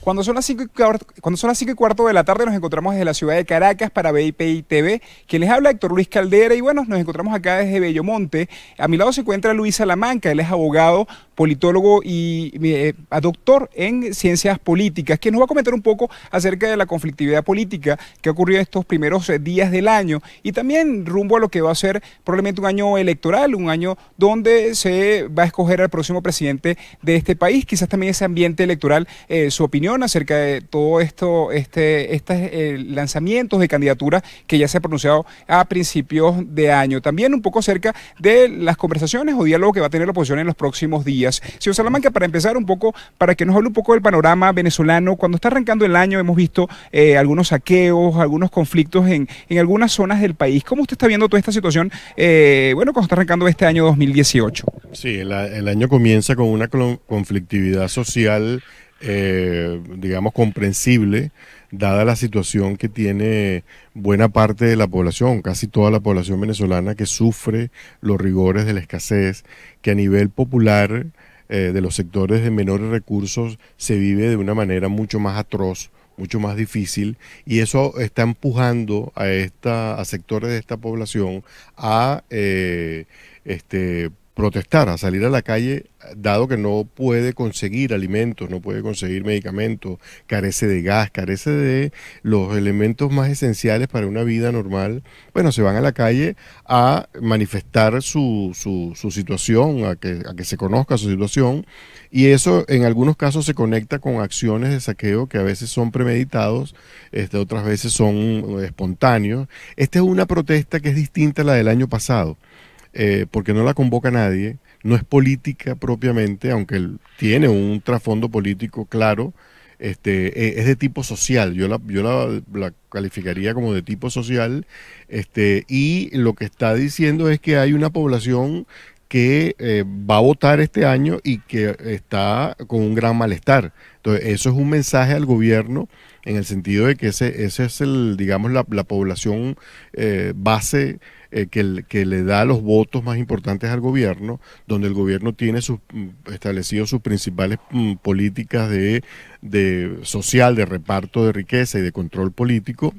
Cuando son las 5:15 de la tarde nos encontramos desde la ciudad de Caracas para BPI TV. Quien les habla, Héctor Luis Caldera, y bueno, nos encontramos acá desde Bellomonte. A mi lado se encuentra Luis Salamanca, él es abogado, politólogo y doctor en ciencias políticas, que nos va a comentar un poco acerca de la conflictividad política que ha ocurrido estos primeros días del año y también rumbo a lo que va a ser probablemente un año electoral, un año donde se va a escoger al próximo presidente de este país. Quizás también ese ambiente electoral, su opinión acerca de todo esto, lanzamientos de candidaturas que ya se ha pronunciado a principios de año. También un poco acerca de las conversaciones o diálogo que va a tener la oposición en los próximos días. Señor Salamanca, para empezar un poco, para que nos hable un poco del panorama venezolano, cuando está arrancando el año hemos visto algunos saqueos, algunos conflictos en algunas zonas del país. ¿Cómo usted está viendo toda esta situación, cuando está arrancando este año 2018? Sí, el año comienza con una conflictividad social, digamos, comprensible, dada la situación que tiene buena parte de la población, casi toda la población venezolana, que sufre los rigores de la escasez, que a nivel popular de los sectores de menores recursos se vive de una manera mucho más atroz, mucho más difícil, y eso está empujando a sectores de esta población a protestar, a salir a la calle, dado que no puede conseguir alimentos, no puede conseguir medicamentos, carece de gas, carece de los elementos más esenciales para una vida normal. Bueno, se van a la calle a manifestar su situación, a que se conozca su situación, y eso en algunos casos se conecta con acciones de saqueo que a veces son premeditados, otras veces son espontáneos. Esta es una protesta que es distinta a la del año pasado. Porque no la convoca nadie, no es política propiamente, aunque tiene un trasfondo político claro, es de tipo social, yo la calificaría como de tipo social, y lo que está diciendo es que hay una población que va a votar este año y que está con un gran malestar. Entonces, eso es un mensaje al gobierno en el sentido de que ese es digamos, la población base que le da los votos más importantes al gobierno, donde el gobierno tiene establecido sus principales políticas de social, de reparto de riqueza y de control político.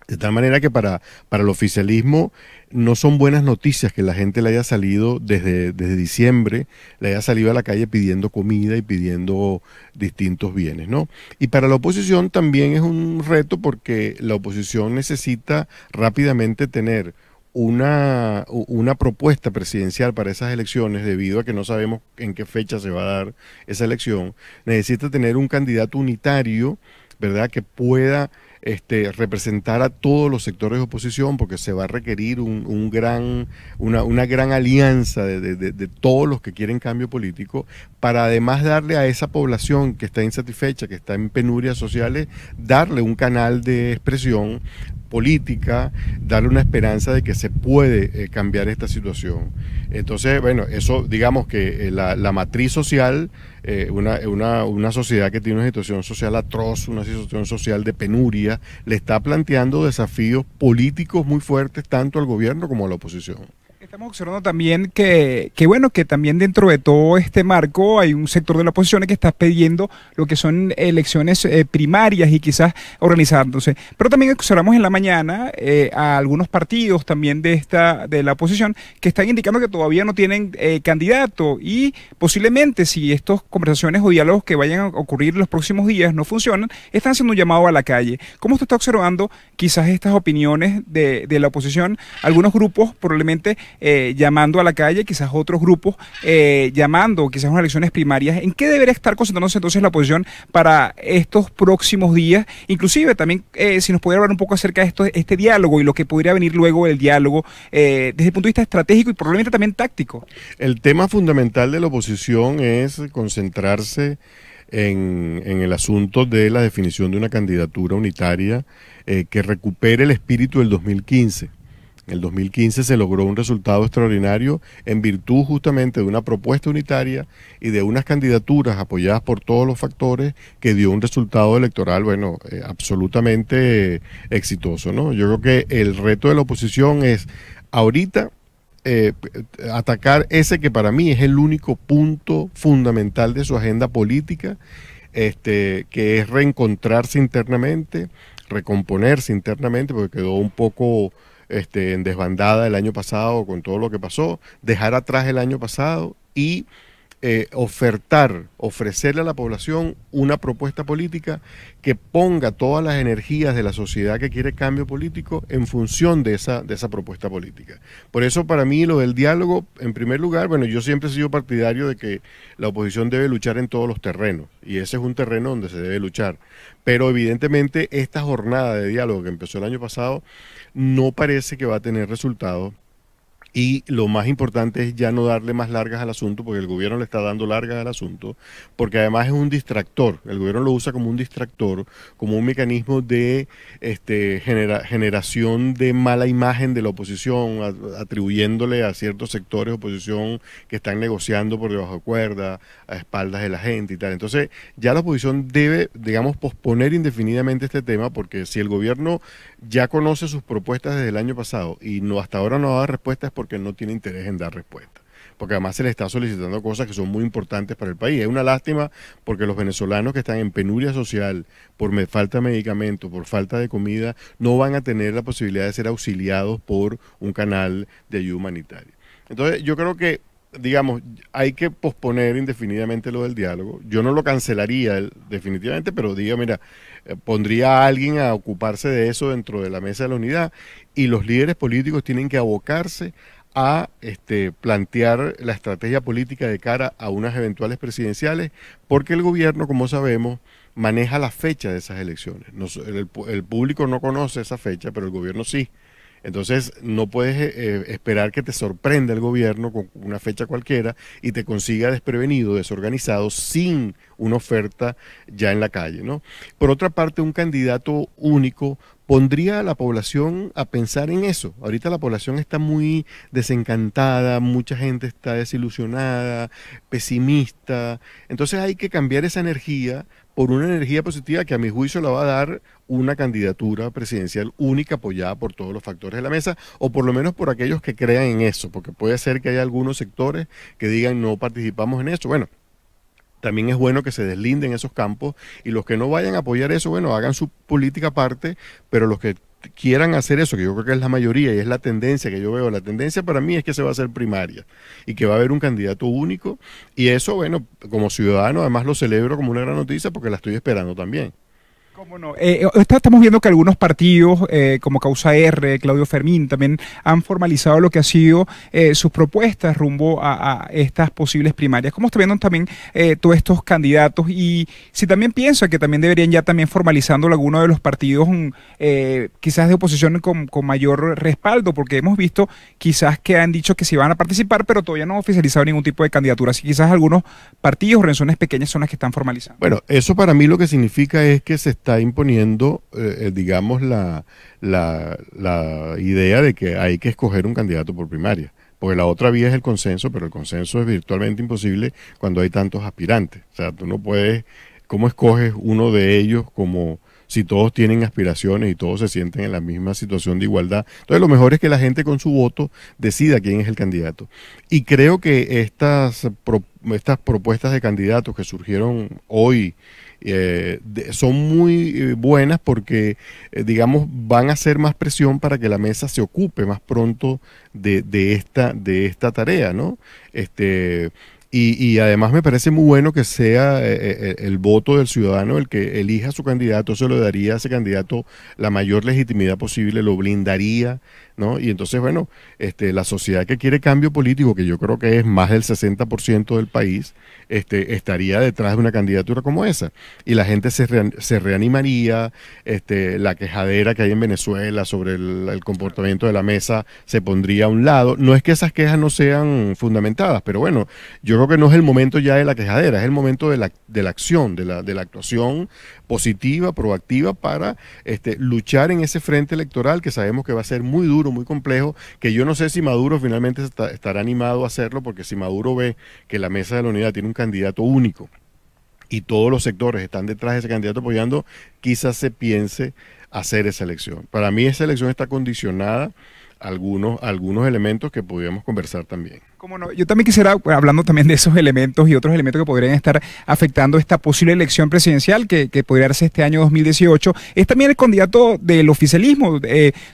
De tal manera que para el oficialismo no son buenas noticias que la gente le haya salido desde diciembre, le haya salido a la calle pidiendo comida y pidiendo distintos bienes, ¿no? Y para la oposición también es un reto porque la oposición necesita rápidamente tener una propuesta presidencial para esas elecciones, debido a que no sabemos en qué fecha se va a dar esa elección. Necesita tener un candidato unitario, ¿verdad?, que pueda representar a todos los sectores de oposición, porque se va a requerir una gran alianza de todos los que quieren cambio político, para además darle a esa población que está insatisfecha, que está en penurias sociales, darle un canal de expresión política, darle una esperanza de que se puede cambiar esta situación. Entonces, bueno, eso, digamos que la matriz social, una sociedad que tiene una situación social atroz, una situación social de penuria, le está planteando desafíos políticos muy fuertes tanto al gobierno como a la oposición. Estamos observando también que también dentro de todo este marco hay un sector de la oposición que está pidiendo lo que son elecciones primarias y quizás organizándose. Pero también observamos en la mañana a algunos partidos también de la oposición que están indicando que todavía no tienen candidato, y posiblemente si estas conversaciones o diálogos que vayan a ocurrir en los próximos días no funcionan, están haciendo un llamado a la calle. ¿Cómo usted está observando quizás estas opiniones de la oposición? Algunos grupos probablemente llamando a la calle, quizás otros grupos llamando quizás unas elecciones primarias. ¿En qué debería estar concentrándose entonces la oposición para estos próximos días? Inclusive también si nos pudiera hablar un poco acerca de este diálogo y lo que podría venir luego del diálogo desde el punto de vista estratégico y probablemente también táctico. El tema fundamental de la oposición es concentrarse en el asunto de la definición de una candidatura unitaria que recupere el espíritu del 2015. En el 2015 se logró un resultado extraordinario en virtud justamente de una propuesta unitaria y de unas candidaturas apoyadas por todos los factores que dio un resultado electoral, bueno, absolutamente exitoso, ¿no? Yo creo que el reto de la oposición es ahorita atacar ese que para mí es el único punto fundamental de su agenda política, que es reencontrarse internamente, recomponerse internamente, porque quedó un poco en desbandada el año pasado con todo lo que pasó, dejar atrás el año pasado y ofrecerle a la población una propuesta política que ponga todas las energías de la sociedad que quiere cambio político en función de esa propuesta política. Por eso para mí lo del diálogo, en primer lugar, bueno, yo siempre he sido partidario de que la oposición debe luchar en todos los terrenos, y ese es un terreno donde se debe luchar. Pero evidentemente esta jornada de diálogo que empezó el año pasado no parece que va a tener resultados. Y lo más importante es ya no darle más largas al asunto, porque el gobierno le está dando largas al asunto, porque además es un distractor. El gobierno lo usa como un distractor, como un mecanismo de generación de mala imagen de la oposición, atribuyéndole a ciertos sectores de oposición que están negociando por debajo de cuerda, a espaldas de la gente y tal. Entonces ya la oposición debe, digamos, posponer indefinidamente este tema, porque si el gobierno ya conoce sus propuestas desde el año pasado y no hasta ahora no ha dado respuestas, porque no tiene interés en dar respuesta, porque además se le está solicitando cosas que son muy importantes para el país. Es una lástima porque los venezolanos que están en penuria social por falta de medicamentos, por falta de comida, no van a tener la posibilidad de ser auxiliados por un canal de ayuda humanitaria. Entonces yo creo que, digamos, hay que posponer indefinidamente lo del diálogo. Yo no lo cancelaría definitivamente, pero diga, mira, pondría a alguien a ocuparse de eso dentro de la mesa de la unidad, y los líderes políticos tienen que abocarse a plantear la estrategia política de cara a unas eventuales presidenciales, porque el gobierno, como sabemos, maneja la fecha de esas elecciones. El público no conoce esa fecha, pero el gobierno sí. Entonces no puedes esperar que te sorprenda el gobierno con una fecha cualquiera y te consiga desprevenido, desorganizado, sin una oferta ya en la calle, ¿no? Por otra parte, un candidato único pondría a la población a pensar en eso. Ahorita la población está muy desencantada, mucha gente está desilusionada, pesimista. Entonces hay que cambiar esa energía por una energía positiva que a mi juicio la va a dar una candidatura presidencial única apoyada por todos los factores de la mesa, o por lo menos por aquellos que crean en eso, porque puede ser que haya algunos sectores que digan no participamos en eso. Bueno, también es bueno que se deslinden esos campos, y los que no vayan a apoyar eso, bueno, hagan su política aparte, pero los que quieran hacer eso, que yo creo que es la mayoría y es la tendencia que yo veo, la tendencia para mí es que se va a hacer primaria y que va a haber un candidato único, y eso, bueno, como ciudadano además lo celebro como una gran noticia porque la estoy esperando también. ¿Cómo no? Estamos viendo que algunos partidos, como Causa R, Claudio Fermín, también han formalizado lo que ha sido sus propuestas rumbo a estas posibles primarias. ¿Cómo está viendo también todos estos candidatos? Y si también piensa que también deberían ya también formalizándolo algunos de los partidos quizás de oposición con mayor respaldo, porque hemos visto quizás que han dicho que sí van a participar, pero todavía no han oficializado ningún tipo de candidatura. Así quizás algunos partidos, organizaciones pequeñas son las que están formalizando. Bueno, eso para mí lo que significa es que se está imponiendo, digamos, la idea de que hay que escoger un candidato por primaria, porque la otra vía es el consenso, pero el consenso es virtualmente imposible cuando hay tantos aspirantes. O sea, tú no puedes, ¿cómo escoges uno de ellos como si todos tienen aspiraciones y todos se sienten en la misma situación de igualdad? Entonces lo mejor es que la gente con su voto decida quién es el candidato. Y creo que estas propuestas de candidatos que surgieron hoy son muy buenas, porque digamos, van a hacer más presión para que la mesa se ocupe más pronto de esta tarea, ¿no? Y además me parece muy bueno que sea el voto del ciudadano el que elija a su candidato. Eso le daría a ese candidato la mayor legitimidad posible, lo blindaría, ¿no? Y entonces, bueno, la sociedad que quiere cambio político, que yo creo que es más del 60% del país, estaría detrás de una candidatura como esa. Y la gente se reanimaría, la quejadera que hay en Venezuela sobre el comportamiento de la mesa se pondría a un lado. No es que esas quejas no sean fundamentadas, pero bueno, yo creo que no es el momento ya de la quejadera, es el momento de la acción, de la actuación positiva, proactiva, para luchar en ese frente electoral que sabemos que va a ser muy duro, muy complejo, que yo no sé si Maduro finalmente estará animado a hacerlo, porque si Maduro ve que la mesa de la unidad tiene un candidato único y todos los sectores están detrás de ese candidato apoyando, quizás se piense hacer esa elección. Para mí esa elección está condicionada algunos elementos que podríamos conversar también. Como no, yo también quisiera, hablando también de esos elementos y otros elementos que podrían estar afectando esta posible elección presidencial que podría darse este año 2018, es también el candidato del oficialismo.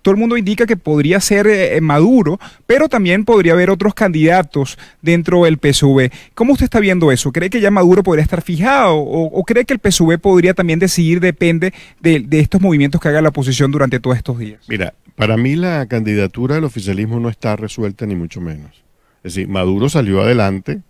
Todo el mundo indica que podría ser Maduro, pero también podría haber otros candidatos dentro del PSUV. ¿Cómo usted está viendo eso? ¿Cree que ya Maduro podría estar fijado o cree que el PSUV podría también decidir, depende de estos movimientos que haga la oposición durante todos estos días? Mira, para mí la candidatura del oficialismo no está resuelta ni mucho menos. Es decir, Maduro salió adelante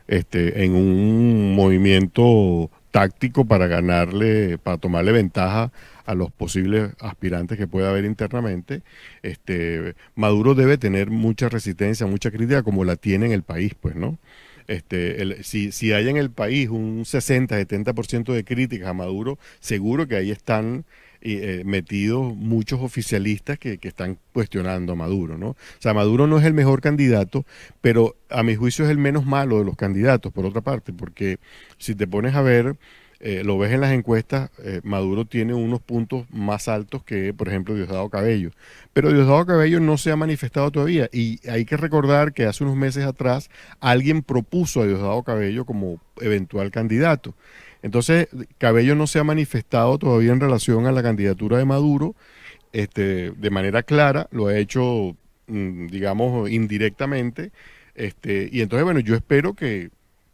en un movimiento táctico para ganarle, para tomarle ventaja a los posibles aspirantes que pueda haber internamente. Maduro debe tener mucha resistencia, mucha crítica, como la tiene en el país, pues, ¿no? Si hay en el país un 60-70% de críticas a Maduro, seguro que ahí están metidos muchos oficialistas que están cuestionando a Maduro, ¿no? O sea, Maduro no es el mejor candidato, pero a mi juicio es el menos malo de los candidatos, por otra parte, porque si te pones a ver, lo ves en las encuestas, Maduro tiene unos puntos más altos que, por ejemplo, Diosdado Cabello. Pero Diosdado Cabello no se ha manifestado todavía y hay que recordar que hace unos meses atrás alguien propuso a Diosdado Cabello como eventual candidato. Entonces, Cabello no se ha manifestado todavía en relación a la candidatura de Maduro, de manera clara, lo ha hecho, digamos, indirectamente, y entonces, bueno, yo espero que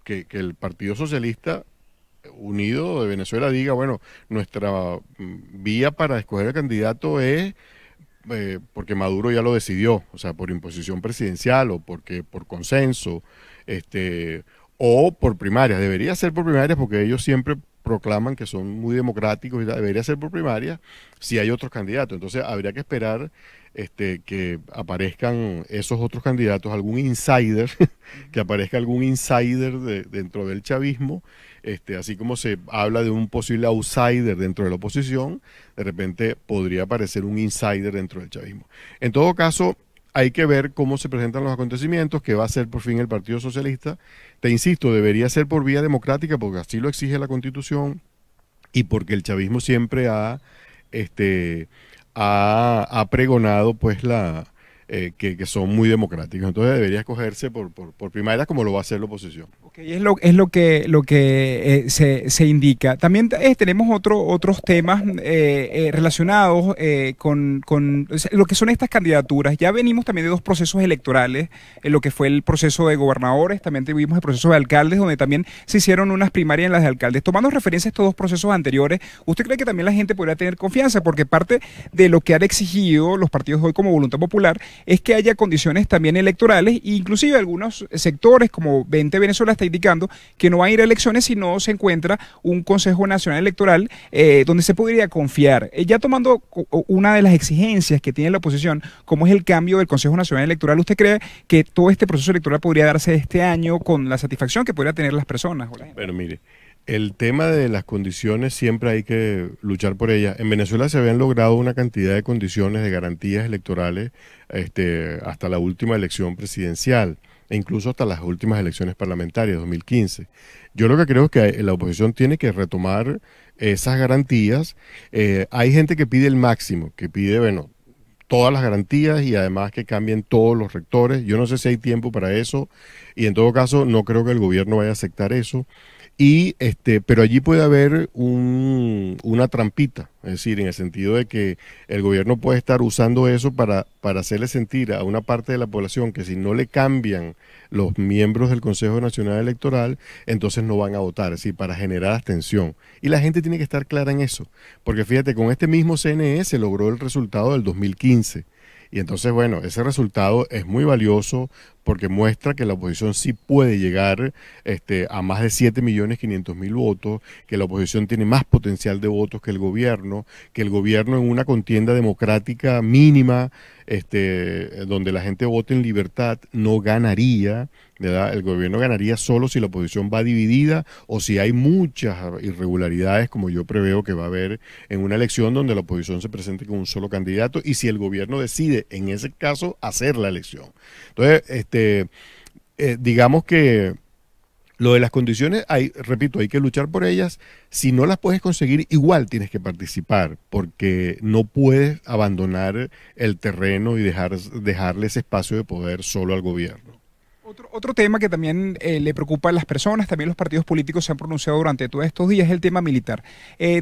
el Partido Socialista Unido de Venezuela diga, bueno, nuestra vía para escoger el candidato es, porque Maduro ya lo decidió, o sea, por imposición presidencial o porque por consenso, o por primarias. Debería ser por primarias porque ellos siempre proclaman que son muy democráticos y debería ser por primarias si hay otros candidatos. Entonces habría que esperar que aparezcan esos otros candidatos, algún insider, que aparezca algún insider dentro del chavismo, así como se habla de un posible outsider dentro de la oposición, de repente podría aparecer un insider dentro del chavismo. En todo caso, hay que ver cómo se presentan los acontecimientos, que va a hacer por fin el Partido Socialista. Te insisto, debería ser por vía democrática, porque así lo exige la Constitución y porque el chavismo siempre ha pregonado pues que son muy democráticos. Entonces debería escogerse por primarias como lo va a hacer la oposición. Okay, es lo que se indica. También tenemos otros temas relacionados con lo que son estas candidaturas. Ya venimos también de dos procesos electorales, lo que fue el proceso de gobernadores, también tuvimos el proceso de alcaldes, donde también se hicieron unas primarias en las de alcaldes. Tomando referencia a estos dos procesos anteriores, ¿usted cree que también la gente podría tener confianza? Porque parte de lo que han exigido los partidos hoy como Voluntad Popular es que haya condiciones también electorales, e inclusive algunos sectores como 20 Venezuela está indicando que no va a ir a elecciones si no se encuentra un Consejo Nacional Electoral donde se podría confiar. Ya tomando una de las exigencias que tiene la oposición, como es el cambio del Consejo Nacional Electoral, ¿usted cree que todo este proceso electoral podría darse este año con la satisfacción que podría tener las personas? Bueno, mire, el tema de las condiciones siempre hay que luchar por ellas. En Venezuela se habían logrado una cantidad de condiciones, de garantías electorales hasta la última elección presidencial e incluso hasta las últimas elecciones parlamentarias, 2015. Yo lo que creo es que la oposición tiene que retomar esas garantías. Hay gente que pide el máximo, que pide, bueno, todas las garantías y además que cambien todos los rectores. Yo no sé si hay tiempo para eso y en todo caso no creo que el gobierno vaya a aceptar eso. Pero allí puede haber una trampita, es decir, en el sentido de que el gobierno puede estar usando eso para hacerle sentir a una parte de la población que si no le cambian los miembros del Consejo Nacional Electoral, entonces no van a votar, es decir, para generar abstención. Y la gente tiene que estar clara en eso, porque fíjate, con este mismo CNE se logró el resultado del 2015. Y entonces, bueno, ese resultado es muy valioso porque muestra que la oposición sí puede llegar a más de 7.500.000 votos, que la oposición tiene más potencial de votos que el gobierno en una contienda democrática mínima, donde la gente vote en libertad, no ganaría, ¿verdad? El gobierno ganaría solo si la oposición va dividida o si hay muchas irregularidades, como yo preveo que va a haber en una elección donde la oposición se presente con un solo candidato y si el gobierno decide, en ese caso, hacer la elección. Entonces, digamos que Lo de las condiciones, repito, hay que luchar por ellas. Si no las puedes conseguir, igual tienes que participar, porque no puedes abandonar el terreno y dejarle ese espacio de poder solo al gobierno. Otro tema que también le preocupa a las personas, también los partidos políticos se han pronunciado durante todos estos días, es el tema militar.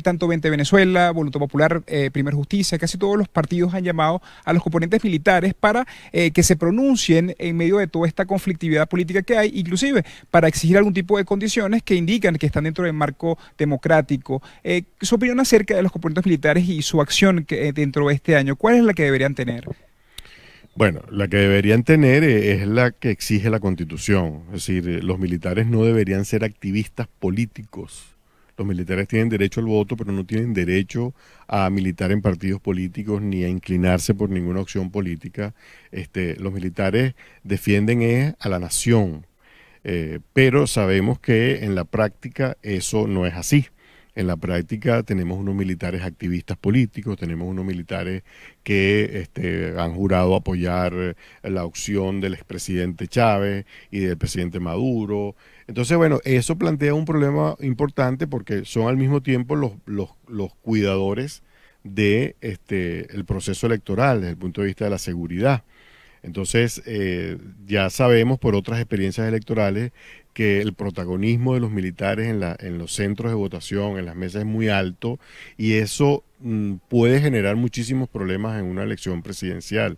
Tanto Vente Venezuela, Voluntad Popular, Primer Justicia, casi todos los partidos han llamado a los componentes militares para que se pronuncien en medio de toda esta conflictividad política que hay, inclusive para exigir algún tipo de condiciones que indican que están dentro del marco democrático. Su opinión acerca de los componentes militares y su acción dentro de este año, ¿cuál es la que deberían tener? Bueno, la que deberían tener es la que exige la Constitución. Es decir, los militares no deberían ser activistas políticos. Los militares tienen derecho al voto, pero no tienen derecho a militar en partidos políticos ni a inclinarse por ninguna opción política. Los militares defienden a la nación, pero sabemos que en la práctica eso no es así. En la práctica tenemos unos militares activistas políticos, tenemos unos militares que han jurado apoyar la opción del expresidente Chávez y del presidente Maduro. Entonces, bueno, eso plantea un problema importante porque son al mismo tiempo los cuidadores de el proceso electoral desde el punto de vista de la seguridad. Entonces, ya sabemos por otras experiencias electorales que el protagonismo de los militares en los centros de votación, en las mesas, es muy alto y eso puede generar muchísimos problemas en una elección presidencial.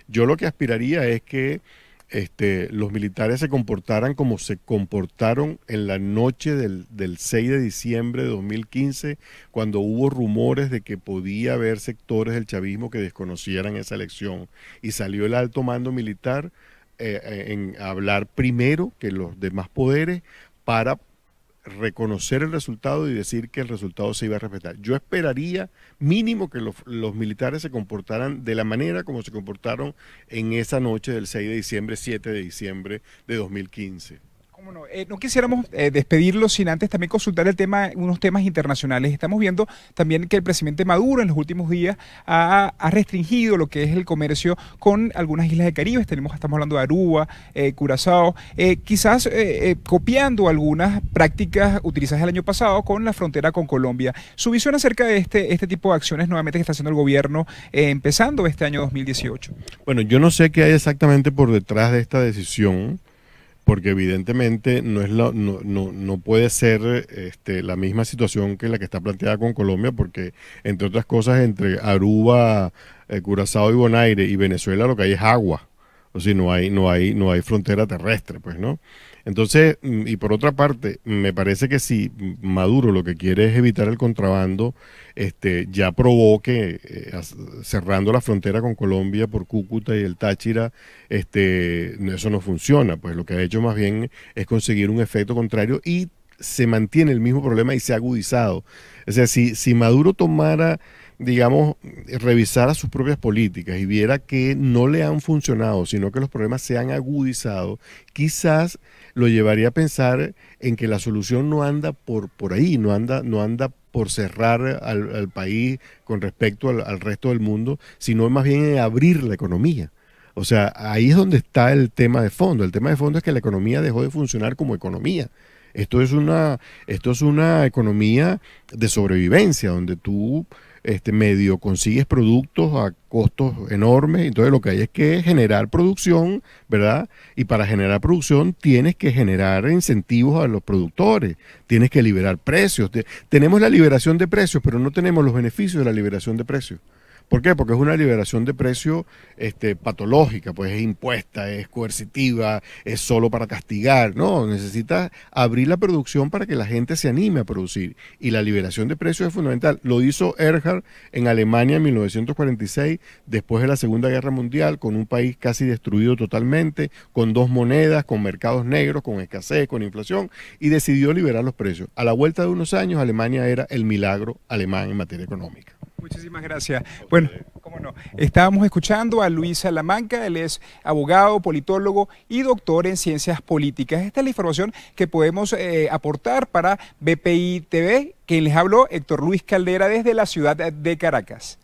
Yo lo que aspiraría es que los militares se comportaran como se comportaron en la noche del 6 de diciembre de 2015, cuando hubo rumores de que podía haber sectores del chavismo que desconocieran esa elección. Y salió el alto mando militar en hablar primero que los demás poderes para reconocer el resultado y decir que el resultado se iba a respetar. Yo esperaría mínimo que los militares se comportaran de la manera como se comportaron en esa noche del 6 de diciembre, 7 de diciembre de 2015. ¿Cómo no? No quisiéramos despedirlo sin antes también consultar unos temas internacionales. Estamos viendo también que el presidente Maduro en los últimos días ha restringido lo que es el comercio con algunas islas del Caribe. Estamos hablando de Aruba, Curazao, quizás copiando algunas prácticas utilizadas el año pasado con la frontera con Colombia. Su visión acerca de este tipo de acciones nuevamente que está haciendo el gobierno empezando este año 2018. Bueno, yo no sé qué hay exactamente por detrás de esta decisión, porque evidentemente no puede ser la misma situación que la que está planteada con Colombia, porque entre otras cosas entre Aruba, Curazao y Bonaire y Venezuela lo que hay es agua, o sea, no hay frontera terrestre, pues, ¿no? Entonces, y por otra parte, me parece que si Maduro lo que quiere es evitar el contrabando, ya probó que cerrando la frontera con Colombia por Cúcuta y el Táchira, eso no funciona. Pues lo que ha hecho más bien es conseguir un efecto contrario y se mantiene el mismo problema y se ha agudizado. O sea, si Maduro tomara, digamos, revisara sus propias políticas y viera que no le han funcionado, sino que los problemas se han agudizado, quizás lo llevaría a pensar en que la solución no anda por ahí, no anda por cerrar al país con respecto al resto del mundo, sino más bien en abrir la economía. O sea, ahí es donde está el tema de fondo. El tema de fondo es que la economía dejó de funcionar como economía. Esto es una economía de sobrevivencia, donde tú medio consigues productos a costos enormes, entonces lo que hay es que generar producción, ¿verdad? Y para generar producción tienes que generar incentivos a los productores, tienes que liberar precios. Tenemos la liberación de precios, pero no tenemos los beneficios de la liberación de precios. ¿Por qué? Porque es una liberación de precio patológica, pues es impuesta, es coercitiva, es solo para castigar. No, necesitas abrir la producción para que la gente se anime a producir. Y la liberación de precios es fundamental. Lo hizo Erhard en Alemania en 1946, después de la Segunda Guerra Mundial, con un país casi destruido totalmente, con dos monedas, con mercados negros, con escasez, con inflación, y decidió liberar los precios. A la vuelta de unos años, Alemania era el milagro alemán en materia económica. Muchísimas gracias. Bueno, cómo no. Estábamos escuchando a Luis Salamanca, él es abogado, politólogo y doctor en ciencias políticas. Esta es la información que podemos aportar para BPI TV. Quien les habló, Héctor Luis Caldera, desde la ciudad de Caracas.